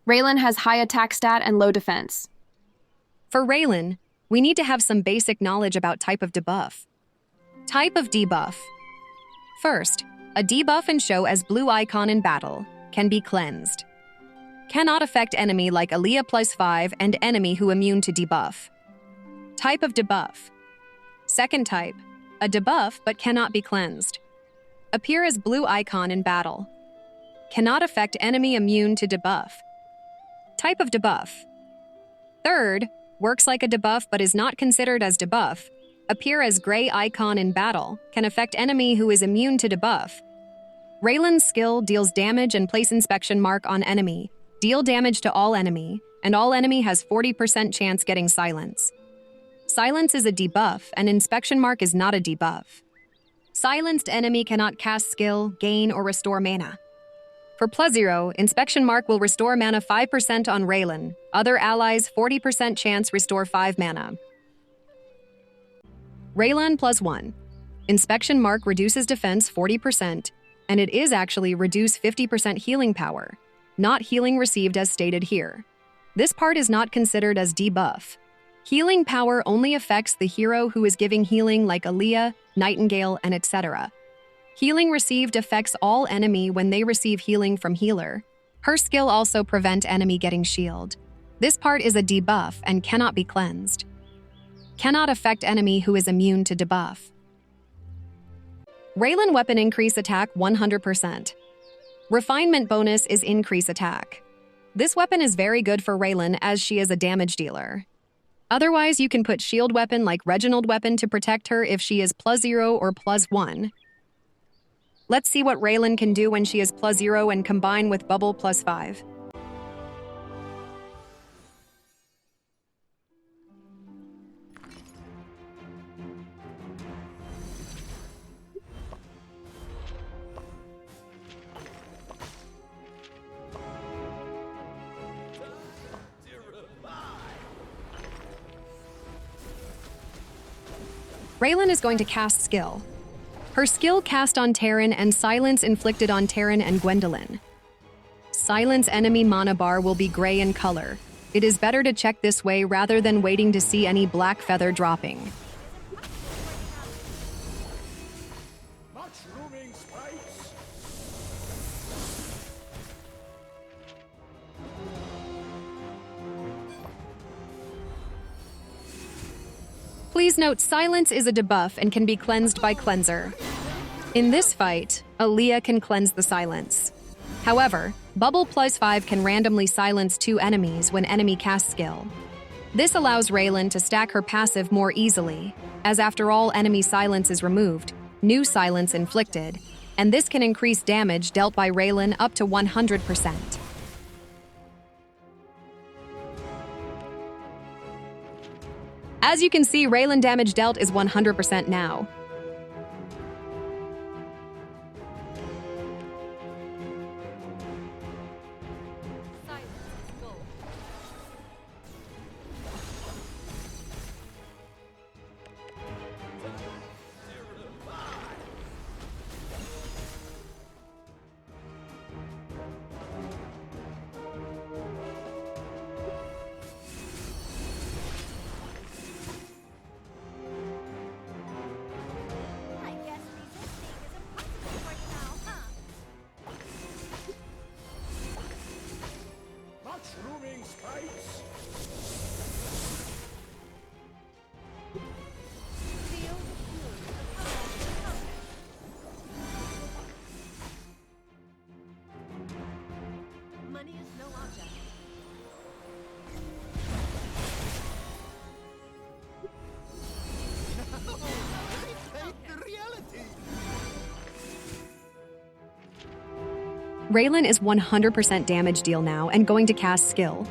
Raylan has high attack stat and low defense. For Raylan, we need to have some basic knowledge about type of debuff. Type of debuff. First, a debuff and show as blue icon in battle can be cleansed. Cannot affect enemy like Aaliyah +5 and enemy who immune to debuff. Type of debuff. Second type, a debuff but cannot be cleansed. Appear as blue icon in battle. Cannot affect enemy immune to debuff. Type of debuff. Third, works like a debuff but is not considered as debuff. Appear as gray icon in battle, can affect enemy who is immune to debuff. Raylan's skill deals damage and place inspection mark on enemy. Deal damage to all enemy, and all enemy has 40% chance getting silence. Silence is a debuff, and inspection mark is not a debuff. Silenced enemy cannot cast skill, gain, or restore mana. For +0, inspection mark will restore mana 5% on Raylan. Other allies 40% chance restore 5 mana. Raylan +1. Inspection mark reduces defense 40%, and it is actually reduce 50% healing power, not healing received as stated here. This part is not considered as debuff. Healing power only affects the hero who is giving healing like Aaliyah, Nightingale, and etc. Healing received affects all enemy when they receive healing from healer. Her skill also prevent enemy getting shield. This part is a debuff and cannot be cleansed. Cannot affect enemy who is immune to debuff. Raylan weapon increase attack 100%. Refinement bonus is increase attack. This weapon is very good for Raylan as she is a damage dealer. Otherwise, you can put shield weapon like Reginald weapon to protect her if she is +0 or +1. Let's see what Raylan can do when she is +0 and combine with bubble +5. Raylan is going to cast skill. Her skill cast on Terran and silence inflicted on Terran and Gwendolyn. Silence enemy mana bar will be gray in color. It is better to check this way rather than waiting to see any black feather dropping. Please note, silence is a debuff and can be cleansed by cleanser. In this fight, Aaliyah can cleanse the silence. However, bubble +5 can randomly silence 2 enemies when enemy casts skill. This allows Raylan to stack her passive more easily, as after all enemy silence is removed, new silence inflicted, and this can increase damage dealt by Raylan up to 100%. As you can see, Raylan damage dealt is 100% now. Raylan is 100% damage deal now and going to cast skill.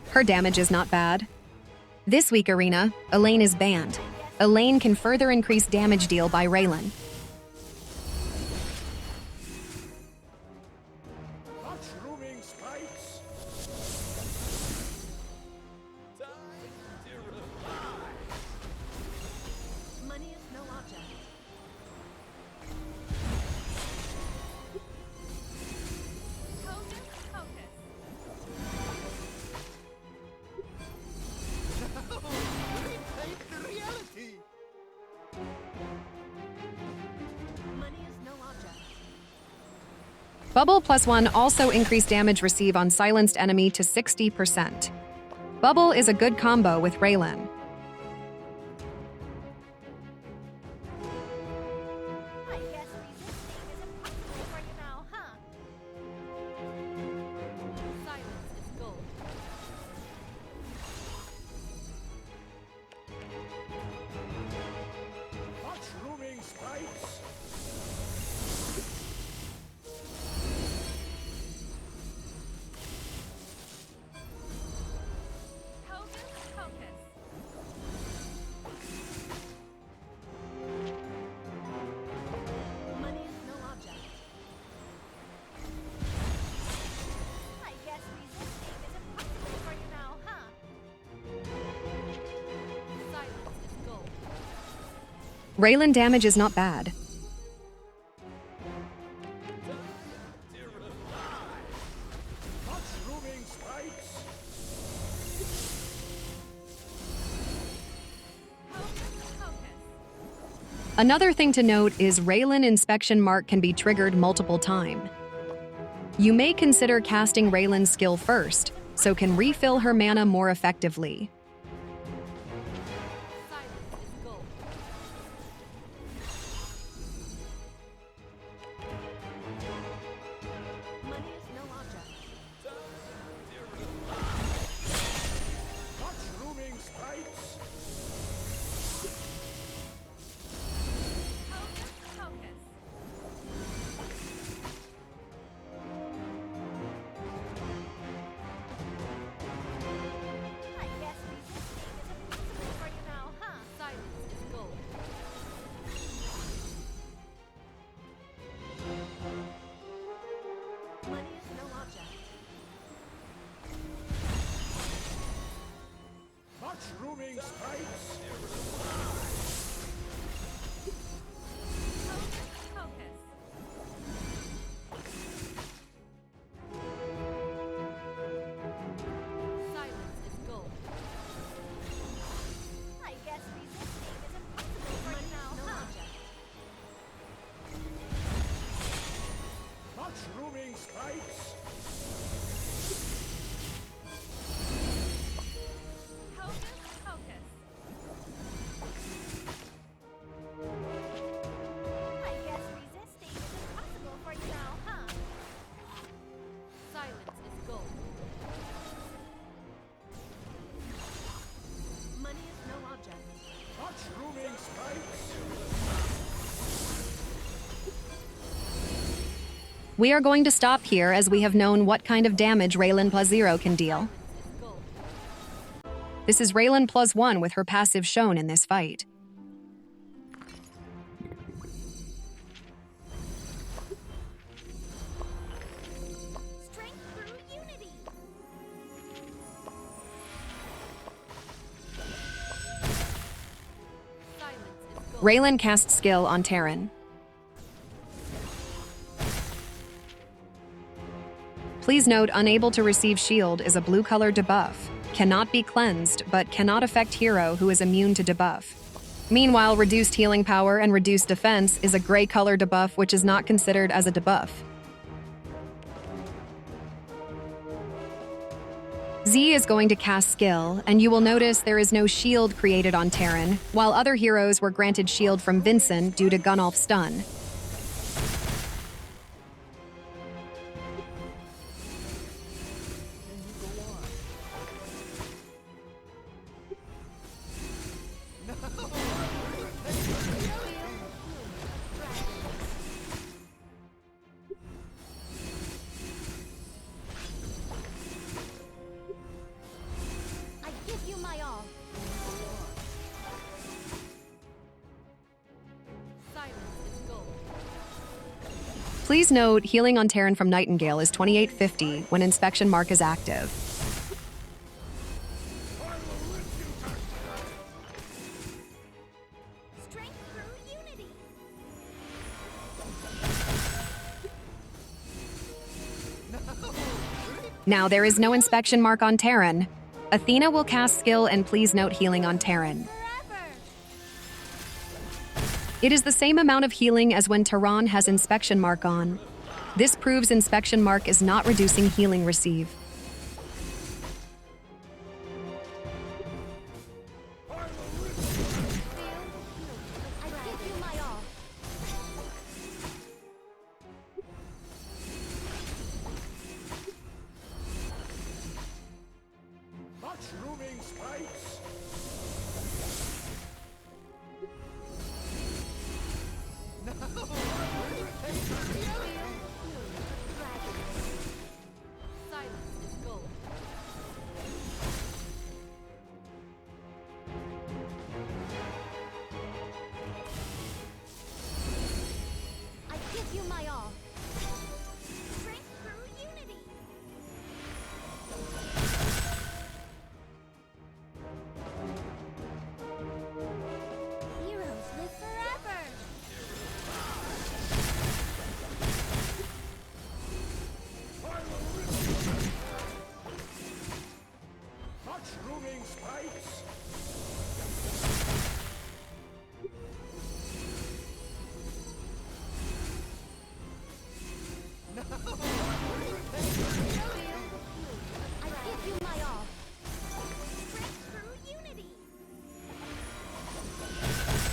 Her damage is not bad. This week arena, Elaine is banned. Elaine can further increase damage deal by Raylan. Bubble +1 also increased damage receive on silenced enemy to 60%. Bubble is a good combo with Raylan. I guess resisting is impossible for you now, huh? Silence is gold. Mushrooming spikes! Hocus pocus. Money is no object. I guess resisting is impossible for you now, huh? Silence is gold. Raylan damage is not bad. Mushrooming spikes! Hocus pocus. Another thing to note is Raylan inspection mark can be triggered multiple times. You may consider casting Raylan's skill first, so can refill her mana more effectively. Silence is gold. Money is no object. Mushrooming spikes! Hocus pocus. I guess resisting is impossible for you now, huh? Silence is gold. Money is no object. Mushrooming spikes! Hocus pocus. Silence is gold. I guess resisting is impossible for you now, huh? Mushrooming spikes! Hocus pocus. I guess resisting is impossible for you now, huh? Silence is gold. Money is no object. Mushrooming spikes! We are going to stop here as we have known what kind of damage Raylan +0 can deal. Silence is gold. This is Raylan +1 with her passive shown in this fight. Strength through unity. Silence is gold. Raylan casts skill on Terran. Please note, unable to receive shield is a blue color debuff. Cannot be cleansed, but cannot affect hero who is immune to debuff. Meanwhile, reduced healing power and reduced defense is a gray color debuff which is not considered as a debuff. Z is going to cast skill, and you will notice there is no shield created on Terran, while other heroes were granted shield from Vincent due to Gunnulf's stun. I give you my all. Silence is gold. Please note, healing on Terran from Nightingale is 2850 when inspection mark is active. Strength through unity. Now there is no inspection mark on Terran. Athena will cast skill, and please note healing on Terran. Forever. It is the same amount of healing as when Terran has inspection mark on. This proves inspection mark is not reducing healing receive. I give you my all. Mushrooming spikes. Silence is gold. I give you my all. Strength through unity. Heroes live forever. Mushrooming spikes. I give you my all. Strength through unity.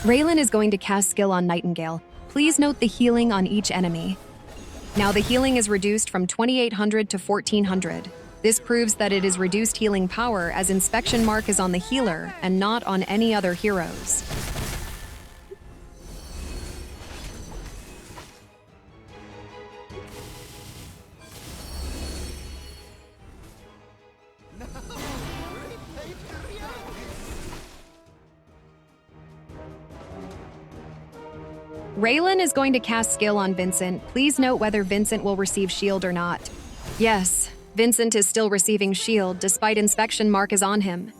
Raylan is going to cast skill on Nightingale. Please note the healing on each enemy. Now the healing is reduced from 2800 to 1400. This proves that it is reduced healing power as inspection mark is on the healer and not on any other heroes. Raylan is going to cast skill on Vincent. Please note whether Vincent will receive shield or not. Yes, Vincent is still receiving shield despite inspection mark is on him.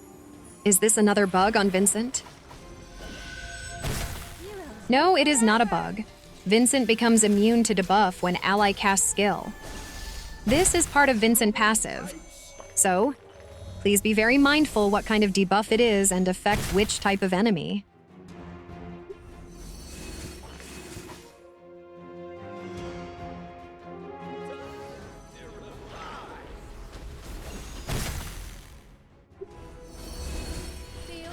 Is this another bug on Vincent? No, it is not a bug. Vincent becomes immune to debuff when ally casts skill. This is part of Vincent passive. So, please be very mindful what kind of debuff it is and affect which type of enemy. Feel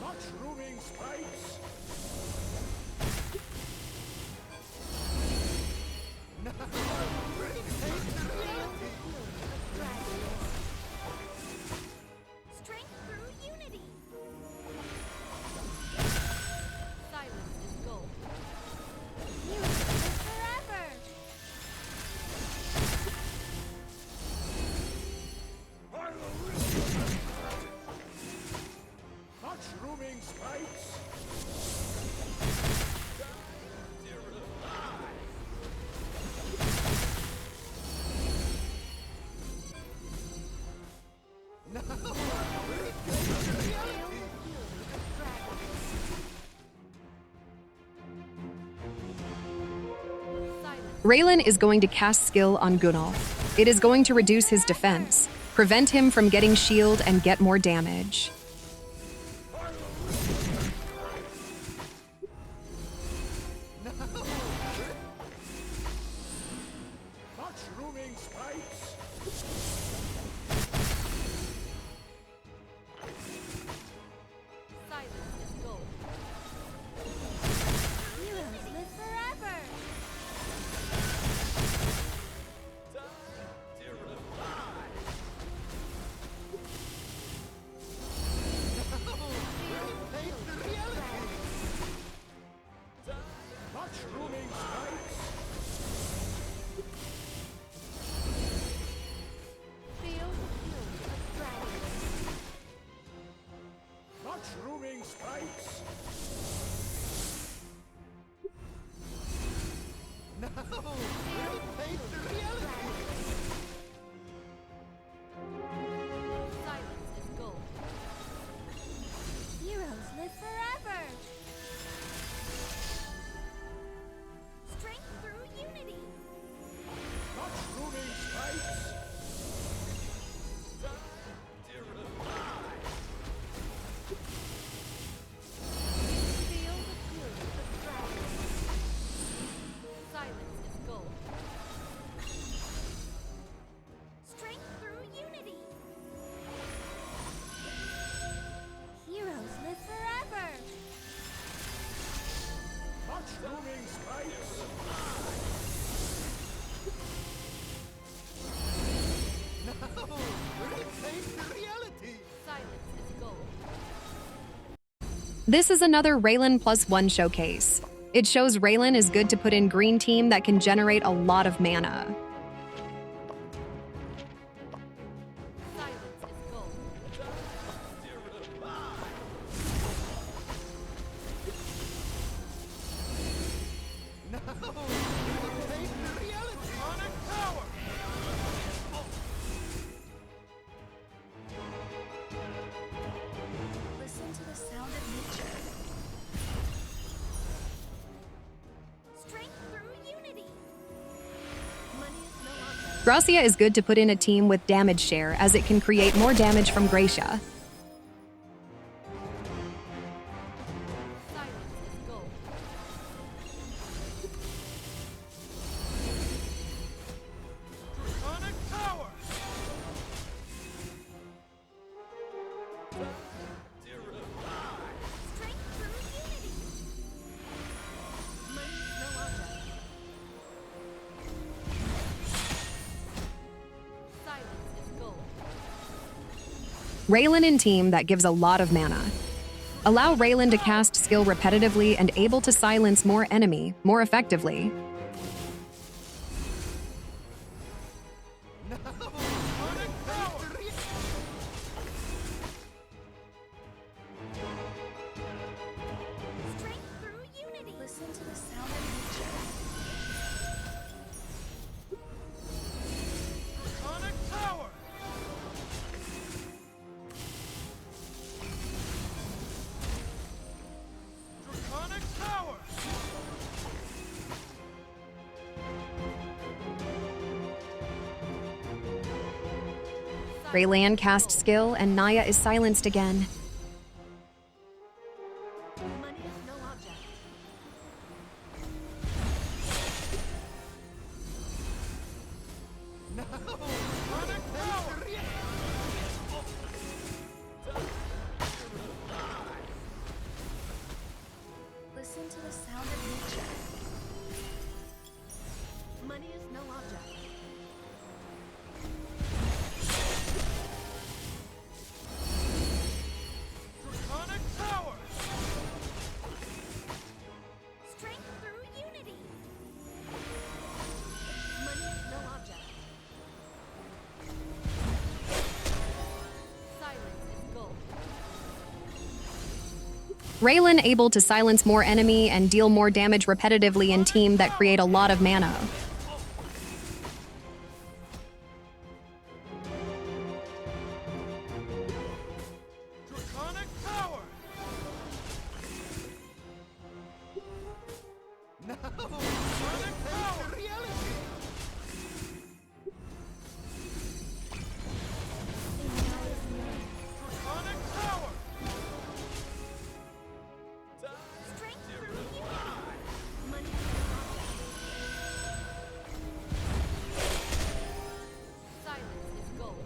Mushrooming spikes. strength through unity. Silence is gold. Heroes live forever. Mushrooming spikes. Raylan is going to cast skill on Gunolf. It is going to reduce his defense, prevent him from getting shield, and get more damage. Mushrooming spikes. Silence is gold. Heroes live forever. Mushrooming spikes. Feel the fury of dragons. Mushrooming spikes. Silence is gold. Heroes live forever. Strength through unity. Mushrooming spikes. Feel the fury of dragons. stripes. Silence is gold. This is another Raylan +1 showcase. It shows Raylan is good to put in green team that can generate a lot of mana. Silence is gold. Listen to the sound of nature. Strength through unity. Money is no object. Gracia is good to put in a team with damage share as it can create more damage from Gracia. Silence is gold. Strength through unity. Money is no object. Silence is gold. Raylan in team that gives a lot of mana. Allow Raylan to cast skill repetitively and able to silence more enemy more effectively. Strength through unity. Listen to the sound of nature. Raylan cast skill and Naya is silenced again. Money is no object. Listen to the sound of nature. Money is no object. Strength through unity. Money is no object. Silence is gold. Raylan able to silence more enemy and deal more damage repetitively in team that create a lot of mana. Strength through unity. Money is no object. Silence is gold.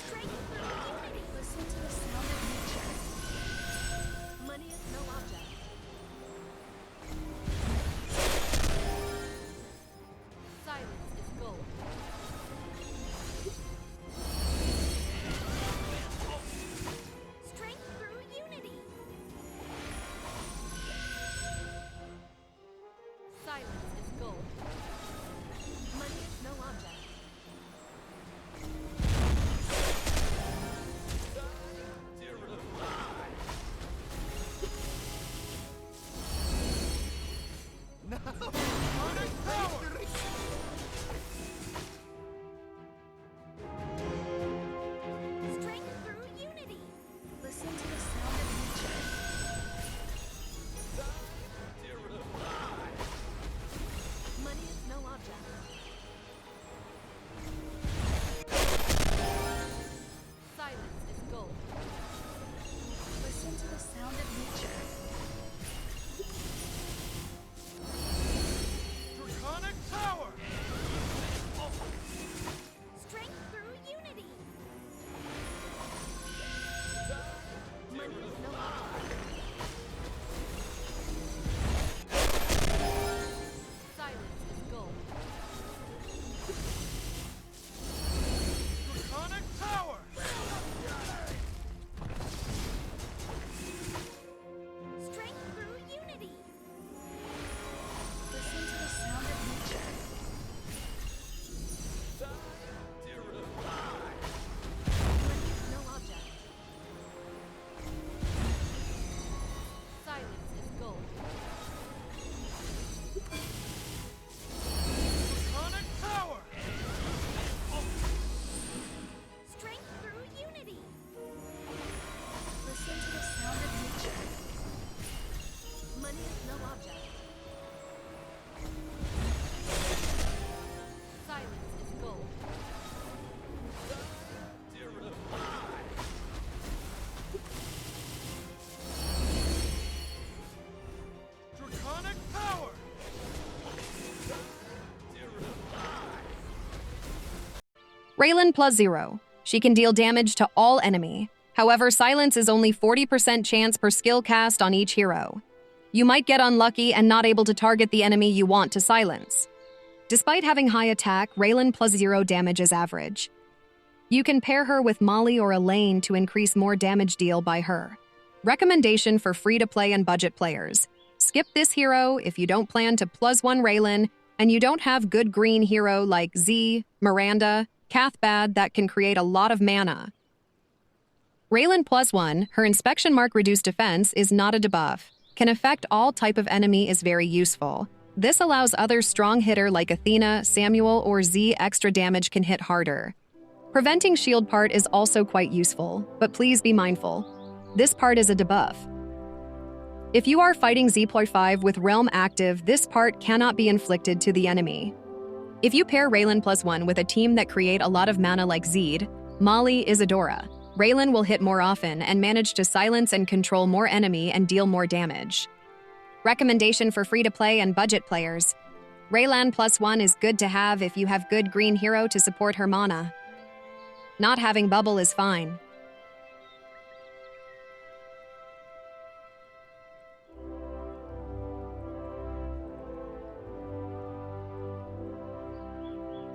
Strength through unity. Listen to the sound of nature. Money is no object. Silence is gold. Strength through unity. Silence is gold. Money is no object. Strength through unity. Listen to the sound of nature. Money is no object. Silence is gold. Listen to the sound of nature. Raylan plus 0. She can deal damage to all enemy. However, silence is only 40% chance per skill cast on each hero. You might get unlucky and not able to target the enemy you want to silence. Despite having high attack, Raylan plus 0 damage is average. You can pair her with Molly or Elaine to increase more damage deal by her. Recommendation for free-to-play and budget players. Skip this hero if you don't plan to plus 1 Raylan and you don't have good green hero like Z, Miranda, Cathbad that can create a lot of mana. Raylan plus 1, her inspection mark reduced defense is not a debuff. Can affect all type of enemy is very useful. This allows other strong hitter like Athena, Samuel, or Z extra damage can hit harder. Preventing shield part is also quite useful, but please be mindful. This part is a debuff. If you are fighting Z+5 with Realm active, this part cannot be inflicted to the enemy. If you pair Raylan plus 1 with a team that create a lot of mana like Zed, Molly, Isadora, Raylan will hit more often and manage to silence and control more enemy and deal more damage. Recommendation for free-to-play and budget players. Raylan plus 1 is good to have if you have good green hero to support her mana. Not having bubble is fine.